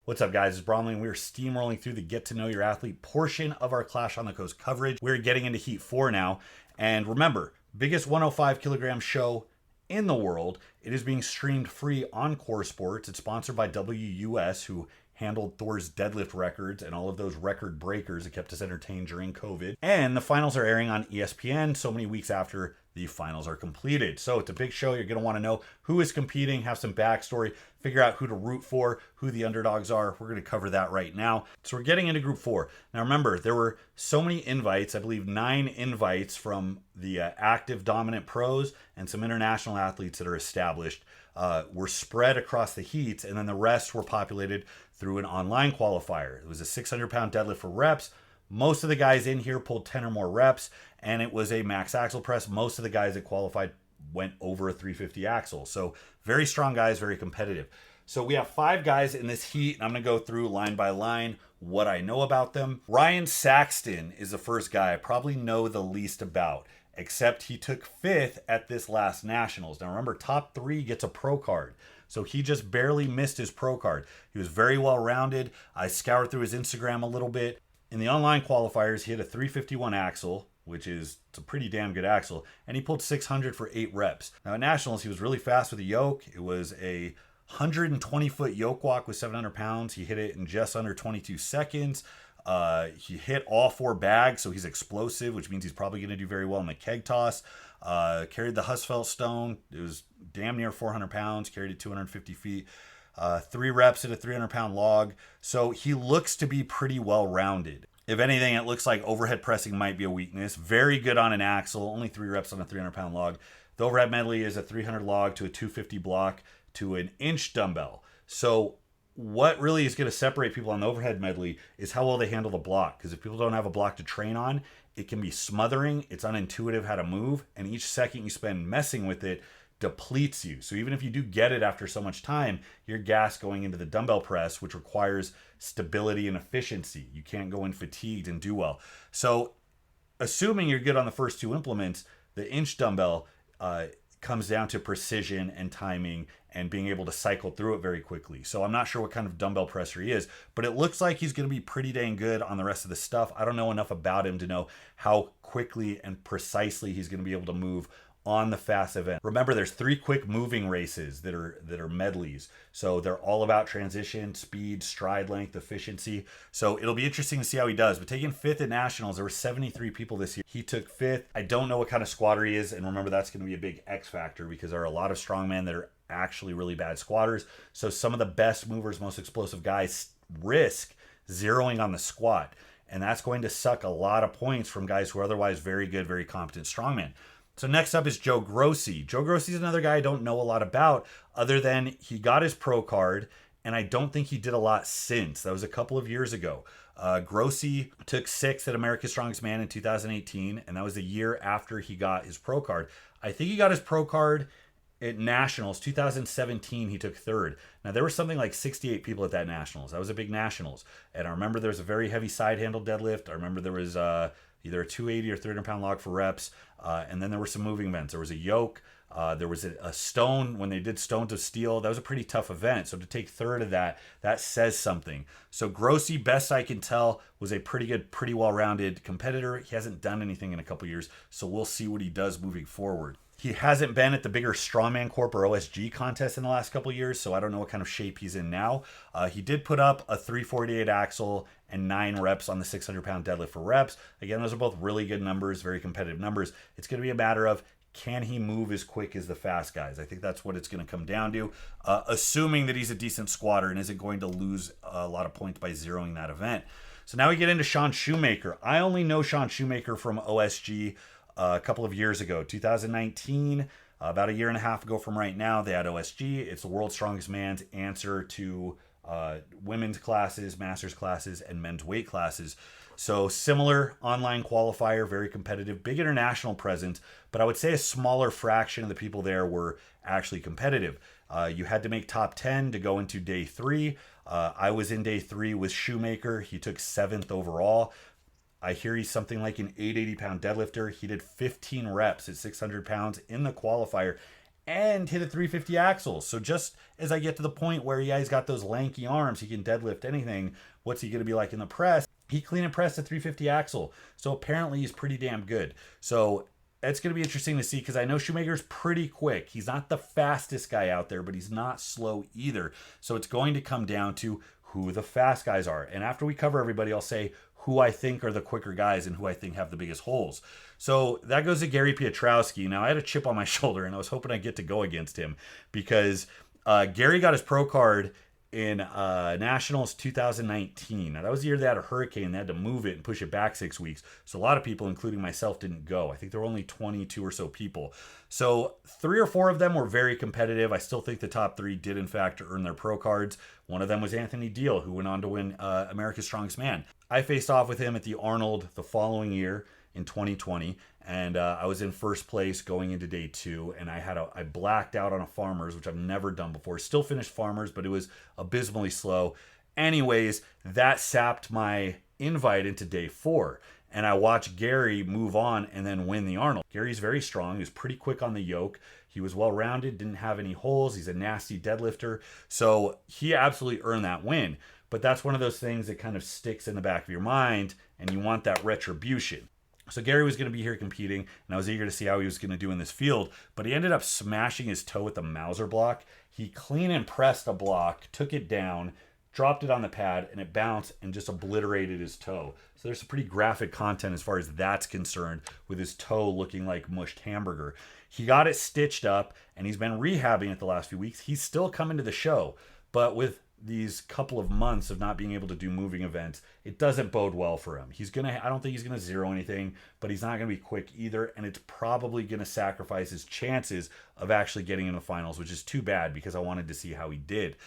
What's up, guys? It's Bromley, and we're steamrolling through the Get to Know Your Athlete portion of our Clash on the Coast coverage. We're getting into Heat 4 now. And remember, biggest 105 kilogram show in the world. It is being streamed free on Core Sports. It's sponsored by WUS, who handled Thor's deadlift records and all of those record breakers that kept us entertained during COVID. And the finals are airing on ESPN so many weeks after the finals are completed. So it's a big show. You're going to want to know who is competing, have some backstory, figure out who to root for, who the underdogs are. We're going to cover that right now. So we're getting into Group 4. Now remember, there were so many invites, I believe 9 invites from the active dominant pros and some international athletes that are established. Were spread across the heats, and then the rest were populated through an online qualifier. It was a 600-pound deadlift for reps. Most of the guys in here pulled 10 or more reps, and it was a max axle press. Most of the guys that qualified went over a 350 axle. So very strong guys, very competitive. So we have 5 guys in this heat, and I'm going to go through line by line what I know about them. Ryan Saxton is the first guy I probably know the least about, except he took 5th at this last Nationals. Now remember, top 3 gets a pro card. So he just barely missed his pro card. He was very well-rounded. I scoured through his Instagram a little bit. In the online qualifiers, he had a 351 axle, which is a pretty damn good axle, and he pulled 600 for 8 reps. Now at Nationals, he was really fast with the yoke. It was a 120-foot yoke walk with 700 pounds. He hit it in just under 22 seconds. He hit all 4 bags, so he's explosive, which means he's probably going to do very well in the keg toss. Carried the Husfeld stone. It was damn near 400 pounds, carried it 250 feet. 3 reps at a 300-pound log. So he looks to be pretty well-rounded. If anything, it looks like overhead pressing might be a weakness. Very good on an axle, only 3 reps on a 300-pound log. The overhead medley is a 300 log to a 250 block to an inch dumbbell. So what really is going to separate people on the overhead medley is how well they handle the block. Because if people don't have a block to train on, it can be smothering. It's unintuitive how to move. And each second you spend messing with it depletes you. So even if you do get it after so much time, you're gas going into the dumbbell press, which requires stability and efficiency. You can't go in fatigued and do well. So assuming you're good on the first 2 implements, the inch dumbbell comes down to precision and timing and being able to cycle through it very quickly. So I'm not sure what kind of dumbbell presser he is, but it looks like he's going to be pretty dang good on the rest of the stuff. I don't know enough about him to know how quickly and precisely he's going to be able to move on the fast event. Remember, there's 3 quick moving races that are medleys. So they're all about transition, speed, stride length, efficiency. So it'll be interesting to see how he does. But taking 5th at Nationals, there were 73 people this year. He took 5th. I don't know what kind of squatter he is. And remember, that's going to be a big X factor because there are a lot of strongmen that are actually really bad squatters. So some of the best movers, most explosive guys risk zeroing on the squat. And that's going to suck a lot of points from guys who are otherwise very good, very competent strongmen. So next up is Joe Grossi. Joe Grossi is another guy I don't know a lot about other than he got his pro card, and I don't think he did a lot since. That was a couple of years ago. Grossi took 6th at America's Strongest Man in 2018, and that was the year after he got his pro card. I think he got his pro card at Nationals 2017. He took 3rd. Now there were something like 68 people at that Nationals. That was a big Nationals, and I remember there was a very heavy side handle deadlift. I remember there was either a 280 or 300-pound log for reps. And then there were some moving events. There was a yoke. There was a stone when they did stone to steel. That was a pretty tough event. So to take 3rd of that says something. So Grossi, best I can tell, was a pretty good, pretty well-rounded competitor. He hasn't done anything in a couple years. So we'll see what he does moving forward. He hasn't been at the bigger Strongman Corp or OSG contest in the last couple of years, so I don't know what kind of shape he's in now. He did put up a 348 axle and 9 reps on the 600-pound deadlift for reps. Again, those are both really good numbers, very competitive numbers. It's going to be a matter of, can he move as quick as the fast guys? I think that's what it's going to come down to, assuming that he's a decent squatter and isn't going to lose a lot of points by zeroing that event. So now we get into Shawn Schumaker. I only know Shawn Schumaker from OSG a couple of years ago, 2019, about a year and a half ago from right now. They had OSG. It's the World's Strongest Man's answer to women's classes, masters classes, and men's weight classes. So similar online qualifier, very competitive, big international presence, but I would say a smaller fraction of the people there were actually competitive. You had to make top 10 to go into day 3. I was in day 3 with Schumaker. He took 7th overall. I hear he's something like an 880-pound deadlifter. He did 15 reps at 600 pounds in the qualifier, and hit a 350 axle. So just as I get to the point where, yeah, he's got those lanky arms, he can deadlift anything. What's he going to be like in the press? He clean and pressed a 350 axle. So apparently he's pretty damn good. So it's going to be interesting to see, because I know Schumaker's pretty quick. He's not the fastest guy out there, but he's not slow either. So it's going to come down to who the fast guys are. And after we cover everybody, I'll say who I think are the quicker guys and who I think have the biggest holes. So that goes to Gary Piotrowski. Now, I had a chip on my shoulder, and I was hoping I'd get to go against him, because Gary got his pro card in Nationals 2019. Now, that was the year they had a hurricane. They had to move it and push it back 6 weeks. So a lot of people, including myself, didn't go. I think there were only 22 or so people. So 3 or 4 of them were very competitive. I still think the top 3 did, in fact, earn their pro cards. One of them was Anthony Deal, who went on to win America's Strongest Man. I faced off with him at the Arnold the following year in 2020, and I was in first place going into day 2, and I blacked out on a Farmers, which I've never done before. Still finished Farmers, but it was abysmally slow. Anyways, that sapped my invite into day 4, and I watched Gary move on and then win the Arnold. Gary's very strong. He was pretty quick on the yoke. He was well-rounded, didn't have any holes. He's a nasty deadlifter, so he absolutely earned that win. But that's one of those things that kind of sticks in the back of your mind, and you want that retribution. So Gary was going to be here competing, and I was eager to see how he was going to do in this field, but he ended up smashing his toe with the Mauser block. He clean and pressed a block, took it down, dropped it on the pad, and it bounced and just obliterated his toe. So there's some pretty graphic content as far as that's concerned, with his toe looking like mushed hamburger. He got it stitched up, and he's been rehabbing it the last few weeks. He's still coming to the show, but with these couple of months of not being able to do moving events, it doesn't bode well for him. I don't think he's gonna zero anything, but he's not gonna be quick either, and it's probably gonna sacrifice his chances of actually getting in the finals, which is too bad, because I wanted to see how he did.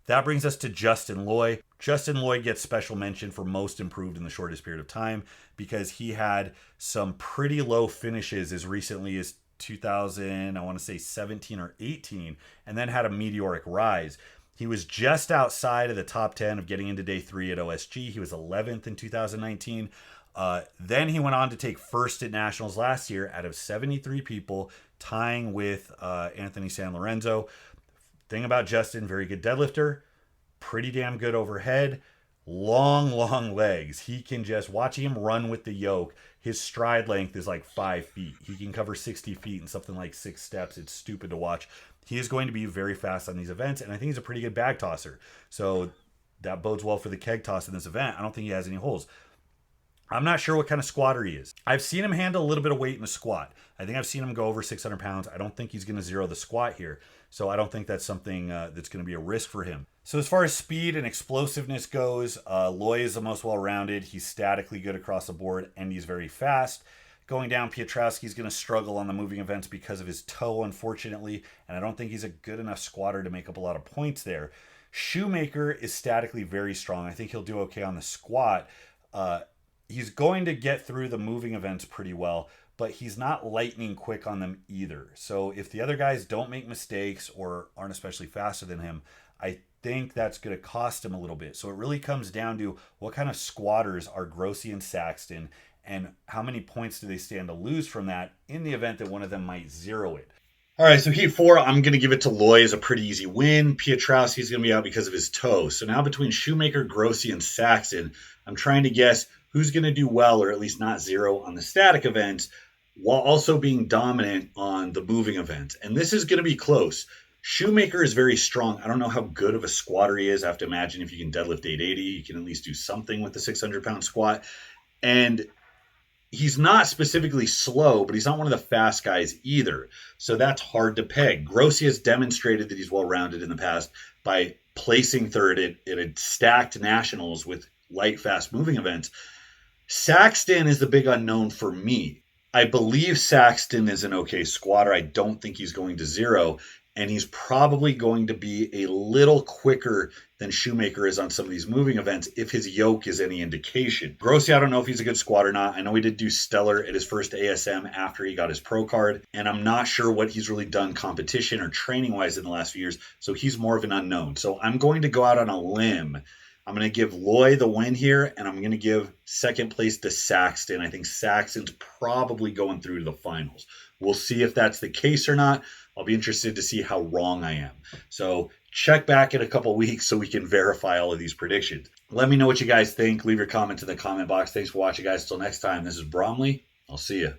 That brings us to Justin Loy. Justin Loy gets special mention for most improved in the shortest period of time, because he had some pretty low finishes as recently as 2000, I want to say 17 or 18, and then had a meteoric rise. He was just outside of the top 10 of getting into day 3 at OSG. He was 11th in 2019. Then he went on to take first at Nationals last year out of 73 people, tying with Anthony San Lorenzo. Thing about Justin, very good deadlifter, pretty damn good overhead, long legs. He can just, watching him run with the yoke, his stride length is like 5 feet. He can cover 60 feet in something like 6 steps. It's stupid to watch. He is going to be very fast on these events, and I think he's a pretty good bag tosser. So that bodes well for the keg toss in this event. I don't think he has any holes. I'm not sure what kind of squatter he is. I've seen him handle a little bit of weight in the squat. I think I've seen him go over 600 pounds. I don't think he's going to zero the squat here. So I don't think that's something that's going to be a risk for him. So as far as speed and explosiveness goes, Loy is the most well-rounded. He's statically good across the board, and he's very fast. Going down, Piotrowski's going to struggle on the moving events because of his toe, unfortunately, and I don't think he's a good enough squatter to make up a lot of points there. Schumaker is statically very strong. I think he'll do okay on the squat. He's going to get through the moving events pretty well, but he's not lightning quick on them either. So if the other guys don't make mistakes or aren't especially faster than him, I think that's going to cost him a little bit. So it really comes down to what kind of squatters are Grossi and Saxton, and how many points do they stand to lose from that in the event that one of them might zero it. All right, so Heat 4, I'm going to give it to Loy as a pretty easy win. Piotrowski's going to be out because of his toe. So now between Schumaker, Grossi, and Saxton, I'm trying to guess who's going to do well, or at least not zero, on the static events, while also being dominant on the moving events. And this is going to be close. Schumaker is very strong. I don't know how good of a squatter he is. I have to imagine if you can deadlift 880, you can at least do something with the 600-pound squat. And he's not specifically slow, but he's not one of the fast guys either. So that's hard to peg. Grossi has demonstrated that he's well-rounded in the past by placing third at a stacked Nationals with light, fast-moving events. Saxton is the big unknown for me. I believe Saxton is an okay squatter. I don't think he's going to zero, and he's probably going to be a little quicker than Schumaker is on some of these moving events if his yoke is any indication. Grossi, I don't know if he's a good squatter or not. I know he did do stellar at his first ASM after he got his pro card, and I'm not sure what he's really done competition or training-wise in the last few years, so he's more of an unknown. So I'm going to go out on a limb. I'm going to give Loy the win here, and I'm going to give second place to Saxton. I think Saxton's probably going through to the finals. We'll see if that's the case or not. I'll be interested to see how wrong I am. So check back in a couple weeks so we can verify all of these predictions. Let me know what you guys think. Leave your comments in the comment box. Thanks for watching, guys. Till next time, this is Bromley. I'll see you.